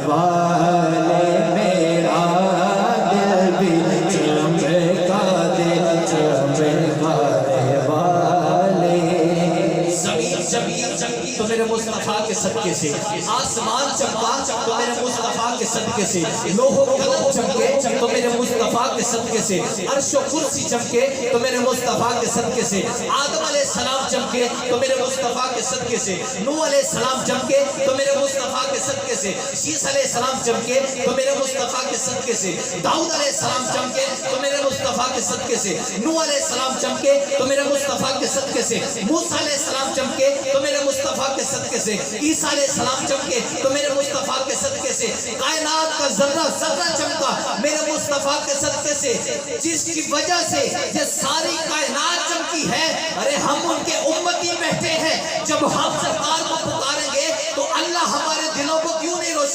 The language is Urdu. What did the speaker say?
والے میرا دل بھی چمکا دے چمکانے والے زمین چمکی تو میرے مصطفیٰ کے صدقے سے آسمان چمکا تو میرے مصطفیٰ کے صدقے سے لوح و قلم چمکے تو میرے مصطفیٰ کے صدقے سے عرش و کرسی چمکے تو میرے مصطفیٰ کے صدقے سے آدم علیہ السلام چمکے تو میرے مصطفیٰ کے صدقے سے نوح علیہ السلام چمکے تو میرے مصطفیٰ کے صدقے سے شیس علیہ السلام چمکے تو میرے مصطفیٰ کے صدقے سے داؤد علیہ السلام چمکے تو میرے مصطفیٰ کے صدقے سے نوح علیہ السلام چمکے تو میرے مصطفیٰ کے صدقے سے موسیٰ علیہ السلام چمکے تو میرے مصطفیٰ کے صدقے سے عیسیٰ علیہ السلام چمکے تو میرے مصطفیٰ کے صدقے سے کائنات کا ذرہ ذرہ چمکا میرے مصطفیٰ کے صدقے سے جس کی وجہ سے یہ ساری کائنات چمکی ہے ارے ہم ان کے امتی بیٹھے ہیں جب ہم سرکار کو